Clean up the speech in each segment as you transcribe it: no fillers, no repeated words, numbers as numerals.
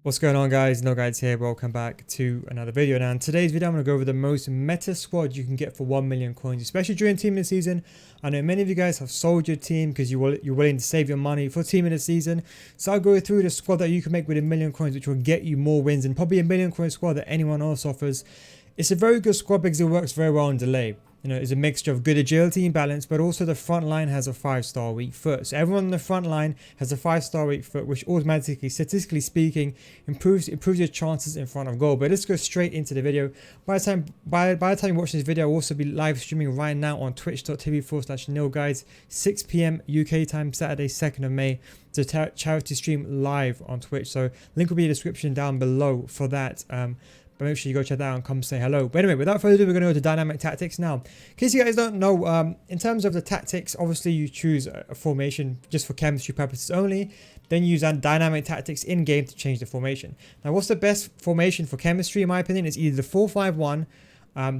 What's going on, guys? NealGuides here. Welcome back to another video. Now in today's video, I'm going to go over the most meta squad you can get for 1 million coins, especially during team of the season. I know many of you guys have sold your team because you're willing to save your money for team of the season. So I'll go through the squad that you can make with 1 million coins, which will get you more wins and probably 1 million coin squad that anyone else offers. It's a very good squad because it works very well on delay. You know, it's a mixture of good agility and balance, but also the front line has a 5-star weak foot. So everyone on the front line has a 5-star weak foot, which automatically, statistically speaking, improves your chances in front of goal. But let's go straight into the video. By the time you watch this video, I'll also be live streaming right now on twitch.tv/NealGuides, 6 p.m. UK time, Saturday, 2nd of May. It's a charity stream live on Twitch. So link will be in the description down below for that. But make sure you go check that out and come say hello. But anyway, without further ado, we're going to go to dynamic tactics now. In case you guys don't know, in terms of the tactics, obviously you choose a formation just for chemistry purposes only. Then you use dynamic tactics in game to change the formation. Now, what's the best formation for chemistry, in my opinion, is either the 4-5-1,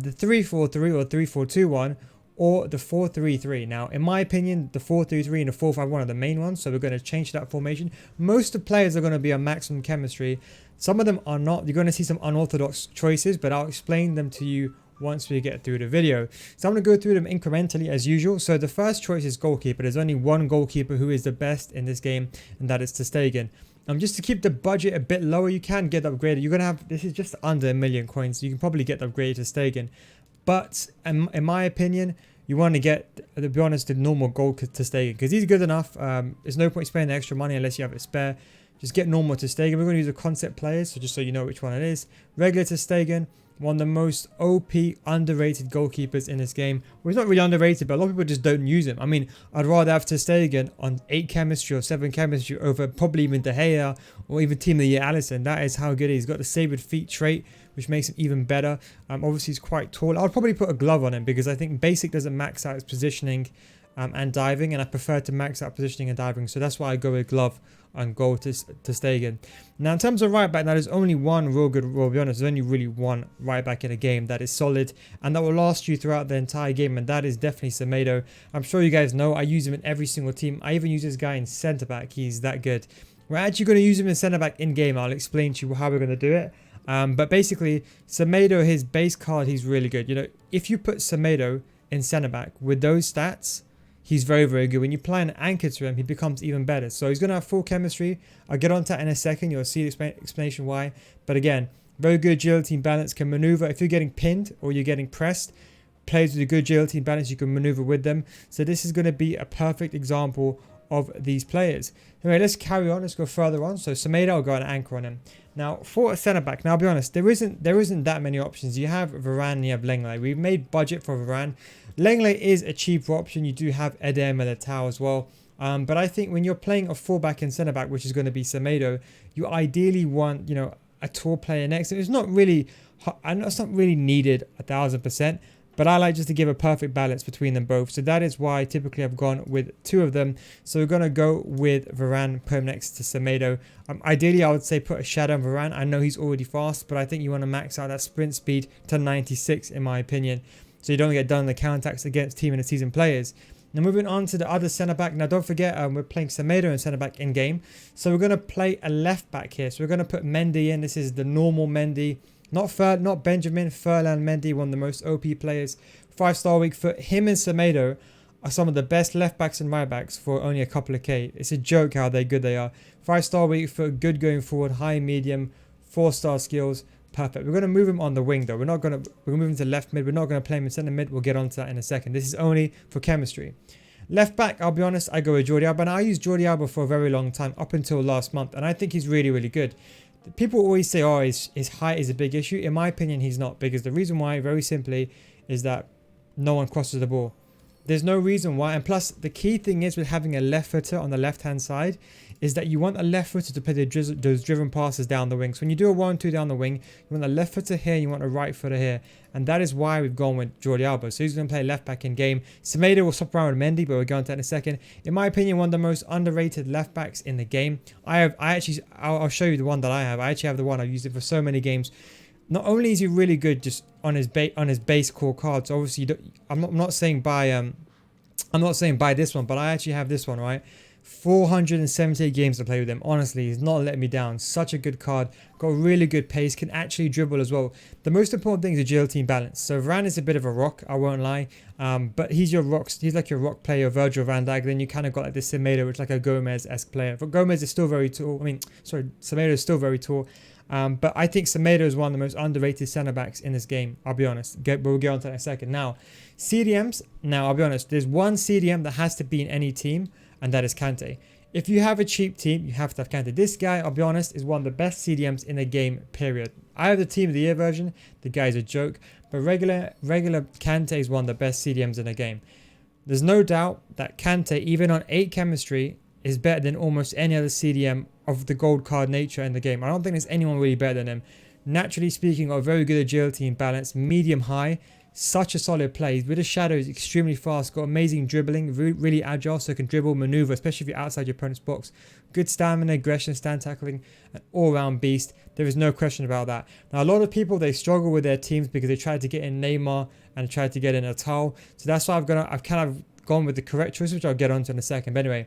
the 3-4-3 or 3-4-2-1, or the 4-3-3. Now, in my opinion, the 4-3-3 and the 4-5-1 are the main ones, so we're going to change that formation. Most of the players are going to be on maximum chemistry. Some of them are not. You're going to see some unorthodox choices, but I'll explain them to you once we get through the video. So I'm going to go through them incrementally as usual. So the first choice is goalkeeper. There's only one goalkeeper who is the best in this game, and that is TOTSSF. Just to keep the budget a bit lower, you can get upgraded. You're going to have, this is just under 1 million coins, so you can probably get upgraded to TOTSSF. But in my opinion, you want to get, to be honest, the normal goal to TOTSSF because he's good enough. There's no point spending the extra money unless you have it spare. Just get normal TOTSSF. We're going to use the concept players, so just so you know which one it is. Regular TOTSSF, one of the most OP, underrated goalkeepers in this game. Well, he's not really underrated, but a lot of people just don't use him. I mean, I'd rather have TOTSSF on 8 chemistry or 7 chemistry over probably even De Gea or even Team of the Year Alisson. That is how good he is. He's got the saved feet trait, which makes him even better. Obviously, he's quite tall. I'd probably put a glove on him because I think basic doesn't max out his positioning and diving, and I prefer to max out positioning and diving. So that's why I go with glove and go to TOTSSF. Now, in terms of right back, there's only one real good, well, to be honest, there's only really one right back in a game that is solid and that will last you throughout the entire game, and that is definitely Semedo. I'm sure you guys know I use him in every single team. I even use this guy in centre back. He's that good. We're actually going to use him in centre back in game. I'll explain to you how we're going to do it. But basically, Semedo, his base card, he's really good. You know, if you put Semedo in centre back with those stats, he's very, very good. When you apply an anchor to him, he becomes even better. So he's going to have full chemistry. I'll get onto that in a second. You'll see the explanation why. But again, very good agility and balance, can maneuver. If you're getting pinned or you're getting pressed, players with a good agility and balance, you can maneuver with them. So this is going to be a perfect example of these players. Anyway, let's carry on. Let's go further on. So Semedo, I'll go and anchor on him. Now, for a centre back, now I'll be honest, there isn't that many options. You have Varane and you have Lenglet. We've made budget for Varane. Lenglet is a cheaper option. You do have Eder Militao as well. But I think when you're playing a fullback and centre back, which is going to be Semedo, you ideally want, you know, a tall player next to him. It's not really needed 1000%. But I like just to give a perfect balance between them both. So that is why typically I've gone with 2 of them. So we're going to go with Varane, put him next to Semedo. Ideally, I would say put a shadow on Varane. I know he's already fast, but I think you want to max out that sprint speed to 96 in my opinion. So you don't get done in the counterattacks against team in the season players. Now moving on to the other centre-back. Now don't forget, we're playing Semedo and centre-back in-game. So we're going to play a left-back here. So we're going to put Mendy in. This is the normal Mendy. Not Benjamin, Furlan Mendy, one of the most OP players. 5-star weak foot. Him and Semedo are some of the best left backs and right backs for only a couple of K. It's a joke how good they are. 5-star weak foot, good going forward, high, medium, 4-star skills. Perfect. We're going to move him on the wing though. We're going to move him to left mid. We're not going to play him in centre mid. We'll get onto that in a second. This is only for chemistry. Left back, I'll be honest, I go with Jordi Alba. And I used Jordi Alba for a very long time, up until last month. And I think he's really, really good. People always say, oh, his height is a big issue. In my opinion, he's not. Because the reason why, very simply, is that no one crosses the ball. There's no reason why. And plus, the key thing is with having a left footer on the left-hand side is that you want a left footer to play those driven passes down the wing. So when you do a 1-2 down the wing, you want a left footer here, you want a right footer here. And that is why we've gone with Jordi Alba. So he's going to play left back in game. Semedo will swap around with Mendy, but we'll go into that in a second. In my opinion, one of the most underrated left backs in the game. I'll show you the one that I have. I actually have the one. I've used it for so many games. Not only is he really good just on his base core cards. Obviously, I'm not saying buy this one, but I actually have this one, right? 478 games to play with him. Honestly, he's not letting me down. Such a good card. Got really good pace. Can actually dribble as well. The most important thing is agility and balance. So Varane is a bit of a rock, I won't lie. But he's your rock. He's like your rock player, Virgil van Dijk. Then you kind of got like this Semedo, which is like a Gomez-esque player. But Gomez is still very tall. Semedo is still very tall. But I think Semedo is one of the most underrated centre backs in this game. I'll be honest. We'll get on to that in a second. Now, CDMs. Now, I'll be honest. There's one CDM that has to be in any team, and that is Kante. If you have a cheap team, you have to have Kante. This guy, I'll be honest, is one of the best CDMs in the game, period. I have the Team of the Year version. The guy's a joke. But regular Kante is one of the best CDMs in the game. There's no doubt that Kante, even on 8 chemistry, is better than almost any other CDM of the gold card nature in the game. I don't think there's anyone really better than him. Naturally speaking, got very good agility and balance, medium high. Such a solid play. With his shadow, he's extremely fast, got amazing dribbling, really agile, so can dribble, maneuver, especially if you're outside your opponent's box. Good stamina, aggression, stand tackling, an all-round beast. There is no question about that. Now, a lot of people, they struggle with their teams because they tried to get in Neymar and tried to get in Atal. So that's why I've kind of gone with the correct choice, which I'll get onto in a second. But anyway,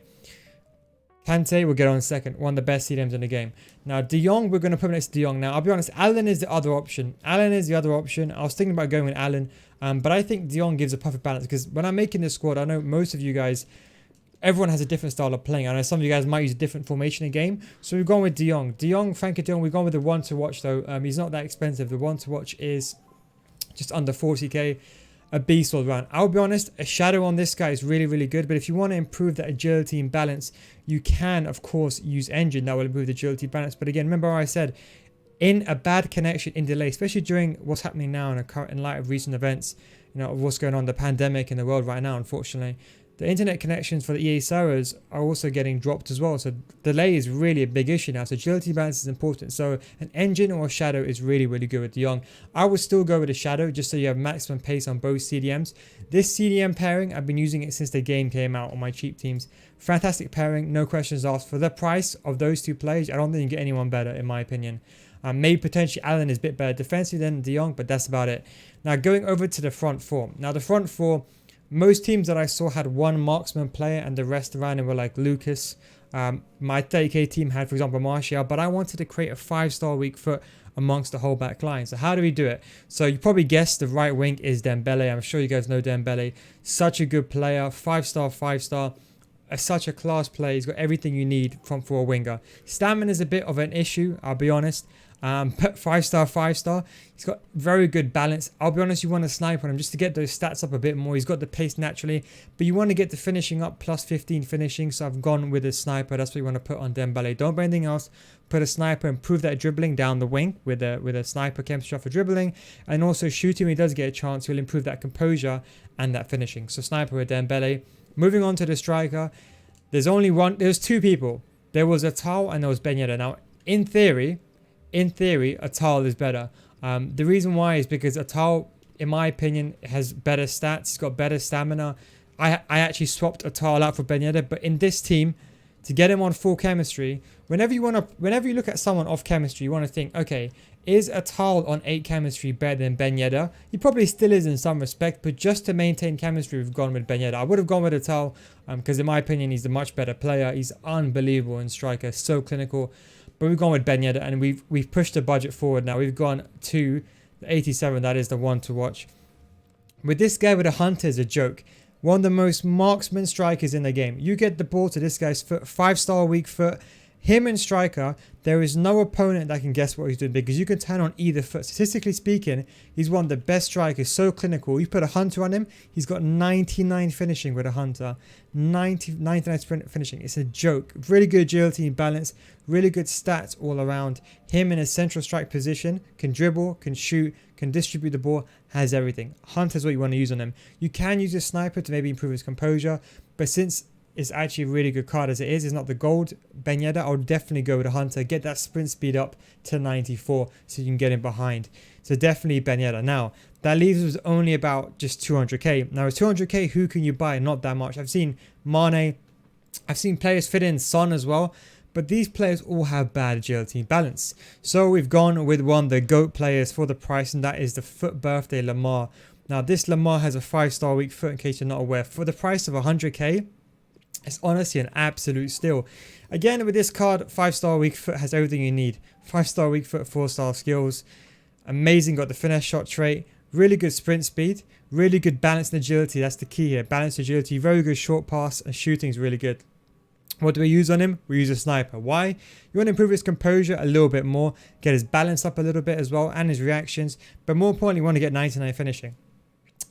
Kante, we'll get on in a second. One of the best CDMs in the game. Now, De Jong, we're going to put next to De Jong. Now, I'll be honest, Allen is the other option. I was thinking about going with Allen, but I think De Jong gives a perfect balance because when I'm making this squad, I know most of you guys, everyone has a different style of playing. I know some of you guys might use a different formation in game. So we've gone with De Jong. Frankie De Jong, we've gone with the one to watch though. He's not that expensive. The one to watch is just under 40k. A beast all around. I'll be honest, a shadow on this guy is really, really good. But if you want to improve that agility and balance, you can, of course, use engine. That will improve the agility and balance. But again, remember how I said, in a bad connection, in delay, especially during what's happening now in light of recent events, of what's going on, the pandemic in the world right now, unfortunately, the internet connections for the EA servers are also getting dropped as well. So delay is really a big issue now. So agility balance is important. So an engine or a shadow is really, really good with De Jong. I would still go with a shadow just so you have maximum pace on both CDMs. This CDM pairing, I've been using it since the game came out on my cheap teams. Fantastic pairing, no questions asked. For the price of those two players, I don't think you can get anyone better in my opinion. Maybe potentially Allen is a bit better defensively than De Jong, but that's about it. Now going over to the front four. Now the front four, most teams that I saw had one marksman player and the rest around him were like Lucas. My 30k team had, for example, Martial, but I wanted to create a 5-star weak foot amongst the whole back line. So how do we do it? So you probably guessed the right wing is Dembele. I'm sure you guys know Dembele. Such a good player, 5-star. Such a class player. He's got everything you need for a winger. Stamina is a bit of an issue, I'll be honest. But 5-star. He's got very good balance. I'll be honest, you want to snipe on him just to get those stats up a bit more. He's got the pace naturally, but you want to get the finishing up, plus 15 finishing. So I've gone with a sniper. That's what you want to put on Dembele. Don't put anything else. Put a sniper, improve that dribbling down the wing with a sniper chemistry for dribbling, and also shooting when he does get a chance. He'll improve that composure and that finishing. So sniper with Dembele. Moving on to the striker, there's two people. There was Atal and there was Ben Yedder. Now, in theory, Atal is better. The reason why is because Atal, in my opinion, has better stats. He's got better stamina. I actually swapped Atal out for Ben Yedder, but in this team, to get him on full chemistry, whenever you look at someone off chemistry, you want to think, okay, is Atal on 8 chemistry better than Ben Yedder? He probably still is in some respect, but just to maintain chemistry, we've gone with Ben Yedder. I would have gone with Atal because in my opinion, he's a much better player. He's unbelievable in striker, so clinical. But we've gone with Ben Yedder and we've pushed the budget forward now. We've gone to the 87. That is the one to watch. With this guy with a hunter is a joke. One of the most marksman strikers in the game. You get the ball to this guy's foot, 5-star weak foot. Him and striker, there is no opponent that can guess what he's doing because you can turn on either foot. Statistically speaking, he's one of the best strikers, so clinical. You put a hunter on him, he's got 99 finishing with a hunter. 99 finishing. It's a joke. Really good agility and balance, really good stats all around. Him in a central strike position, can dribble, can shoot, can distribute the ball, has everything. Hunter's what you want to use on him. You can use a sniper to maybe improve his composure, but since it's actually a really good card as it is. It's not the gold Ben Yedder. I would definitely go with a hunter. Get that sprint speed up to 94 so you can get him behind. So definitely Ben Yedder. Now, that leaves us only about just 200k. Now, with 200k, who can you buy? Not that much. I've seen Mane. I've seen players fit in Son as well. But these players all have bad agility and balance. So we've gone with one of the GOAT players for the price, and that is the foot birthday Lamar. Now, this Lamar has a 5-star weak foot, in case you're not aware. For the price of 100k, It's honestly an absolute steal. Again, with this card, 5-star weak foot has everything you need. 5-star weak foot, 4-star skills. Amazing, got the finesse shot trait. Really good sprint speed. Really good balance and agility. That's the key here. Balance, agility, very good short pass, and shooting is really good. What do we use on him? We use a sniper. Why? You want to improve his composure a little bit more. Get his balance up a little bit as well, and his reactions. But more importantly, you want to get 99 finishing.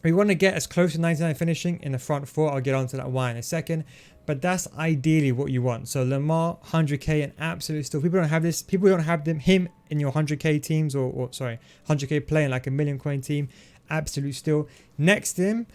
We want to get as close to 99 finishing in the front four. I'll get onto that why in a second. But that's ideally what you want. So Lamar, 100k, an absolute steal. People don't have this. People don't have him in your 100k teams or sorry, 100k playing like a million coin team. Absolute steal. Next to him,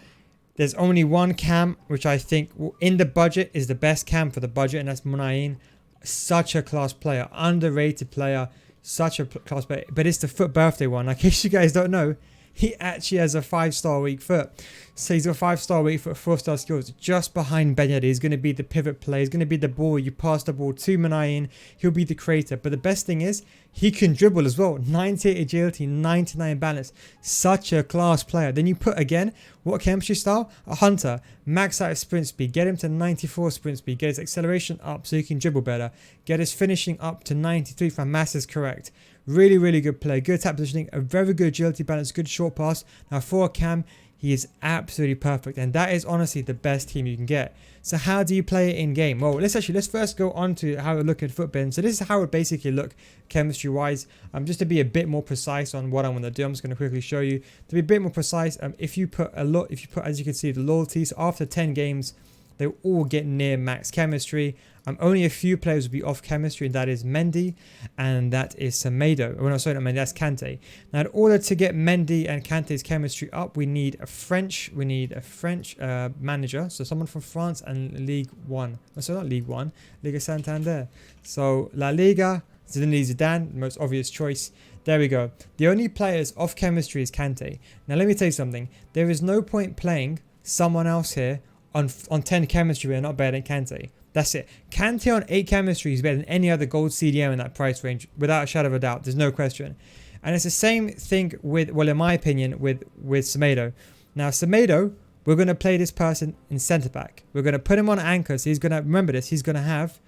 there's only one cam, which I think in the budget is the best cam for the budget, and that's Munayin. Such a class player, underrated player, such a class player. But it's the foot birthday one. In case you guys don't know, he actually has a 5-star weak foot. So he's got 5-star weak foot, 4-star skills. Just behind Ben Yedder. He's going to be the pivot player. He's going to be the ball. You pass the ball to Munayin. He'll be the creator. But the best thing is, he can dribble as well. 98 agility, 99 balance. Such a class player. Then you put again, what chemistry style? A hunter. Max out his sprint speed. Get him to 94 sprint speed. Get his acceleration up so he can dribble better. Get his finishing up to 93 if my math is correct. Really, really good play. Good tap positioning. A very good agility balance. Good short pass. Now for a cam, he is absolutely perfect. And that is honestly the best team you can get. So how do you play it in game? Well, let's first go on to how it would look at FUTBIN. So this is how it would basically look chemistry wise. Just to be a bit more precise on what I want to do, I'm just going to quickly show you. To be a bit more precise, if you put, as you can see, the loyalties after 10 games, they all get near max chemistry. Only a few players will be off chemistry, and that is Mendy and that is Semedo. Oh, no, sorry, not Mendy, that's Kante. Now, in order to get Mendy and Kante's chemistry up, we need a French manager. So someone from France and League One. So not League One, Liga Santander. So La Liga, Zinedine Zidane, the most obvious choice. There we go. The only players off chemistry is Kante. Now, let me tell you something. There is no point playing someone else here on 10 chemistry we're not better than Kante. That's it. Kante on 8 chemistry is better than any other gold CDM in that price range, without a shadow of a doubt. There's no question. And it's the same thing with, well, in my opinion, with Semedo. Now, Semedo, we're going to play this person in centre back. We're going to put him on anchor. So he's going to, remember this, he's going to have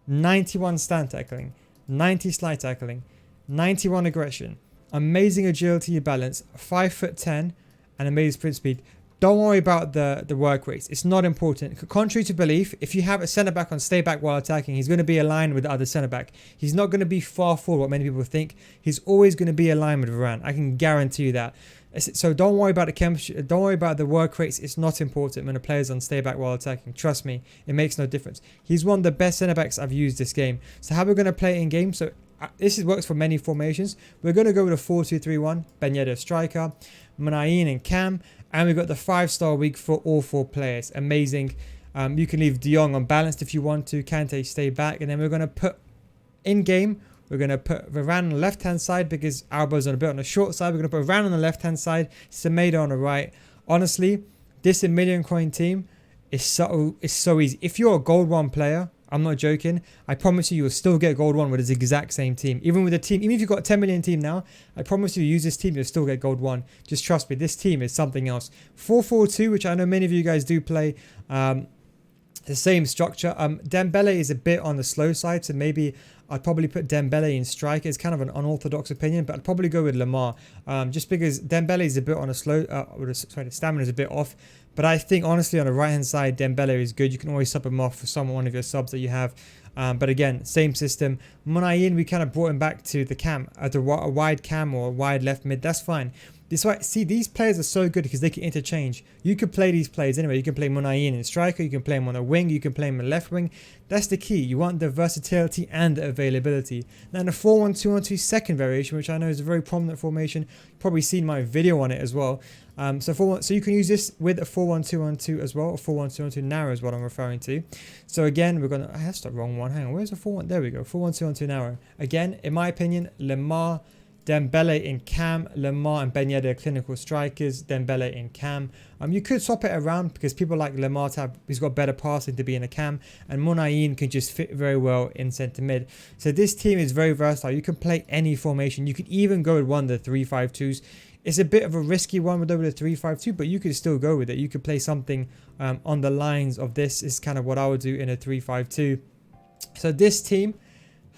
91 stand tackling, 90 slide tackling, 91 aggression, amazing agility balance, 5'10", and amazing sprint speed. Don't worry about the work rates. It's not important. Contrary to belief, if you have a centre-back on stay back while attacking, he's going to be aligned with the other centre-back. He's not going to be far forward, what many people think. He's always going to be aligned with Varane. I can guarantee you that. So don't worry about the chemistry. Don't worry about the work rates. It's not important when a player's on stay back while attacking. Trust me, it makes no difference. He's one of the best centre-backs I've used this game. So how we're going to play it in game? So this works for many formations. We're going to go with a 4-2-3-1. Ben Yedder striker, Munayin and Cam. And we've got the 5-star weak for all 4 players. Amazing. You can leave De Jong unbalanced if you want to. Kante stay back. And then we're going to put in game, we're going to put Varane on the left-hand side because Alba's on a bit on the short side. We're going to put Varane on the left-hand side, Semedo on the right. Honestly, this million coin team is so easy. If you're a gold 1 player, I'm not joking, I promise you will still get gold 1 with this exact same team. Even with a team, even if you've got a 10 million team now, I promise you use this team, you'll still get gold 1. Just trust me, this team is something else. 4-4-2, which I know many of you guys do play, the same structure. Dembele is a bit on the slow side, so maybe I'd probably put Dembele in striker. It's kind of an unorthodox opinion, but I'd probably go with Lamar, just because Dembele is a bit on a slow, the stamina is a bit off. But I think, honestly, on the right-hand side, Dembele is good. You can always sub him off for one of your subs that you have. But again, same system. Munayin, we kind of brought him back to the cam, at a wide cam or a wide left mid. That's fine. This why, see, these players are so good because they can interchange. You could play these players anyway. You can play Munayin in striker. You can play him on a wing. You can play him on the left wing. That's the key. You want the versatility and the availability. Now, in the 4-1-2-1-2 second variation, which I know is a very prominent formation, you've probably seen my video on it as well. So you can use this with a 4-1-2-1-2 as well. A 4-1-2-1-2 narrow is what I'm referring to. So again, we're going to... That's the wrong one. Hang on. Where's the 4-1? There we go. 4-1-2-1-2 narrow. Again, in my opinion, Lamar, Dembele in Cam, Lamar and Ben Yedder clinical strikers, Dembele in Cam. You could swap it around because people like Lamar to have, he's got better passing to be in a Cam, and Munayin can just fit very well in centre mid. So this team is very versatile. You can play any formation. You could even go with one of the 3-5-2s. It's a bit of a risky one with the 3-5-2, but you could still go with it. You could play something on the lines of this. Is kind of what I would do in a 3-5-2. So this team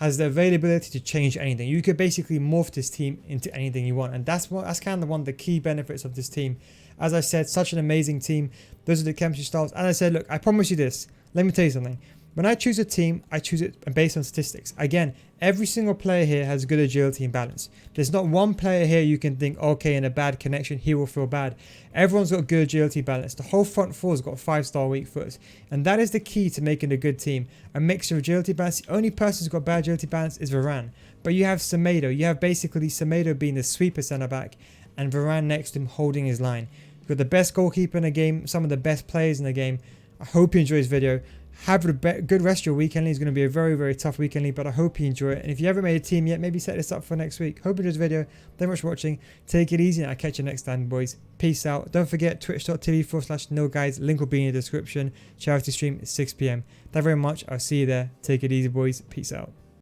has the availability to change anything. You could basically morph this team into anything you want, and that's kind of one of the key benefits of this team. As I said, such an amazing team. Those are the chemistry styles. And I said, look, I promise you this. Let me tell you something. When I choose a team, I choose it based on statistics. Again, every single player here has good agility and balance. There's not one player here you can think, okay, in a bad connection, he will feel bad. Everyone's got good agility balance. The whole front four's got 5-star weak footers. And that is the key to making a good team. A mixture of agility balance. The only person who's got bad agility balance is Varane. But you have Semedo. You have basically Semedo being the sweeper centre-back and Varane next to him holding his line. You've got the best goalkeeper in the game, some of the best players in the game. I hope you enjoy this video. Have a good rest of your weekend league. It's going to be a very, very tough weekend league, but I hope you enjoy it. And if you haven't made a team yet, maybe set this up for next week. Hope you enjoyed this video. Thank you much for watching. Take it easy, and I'll catch you next time, boys. Peace out. Don't forget twitch.tv/NealGuides. Link will be in the description. Charity stream at 6 PM. Thank you very much. I'll see you there. Take it easy, boys. Peace out.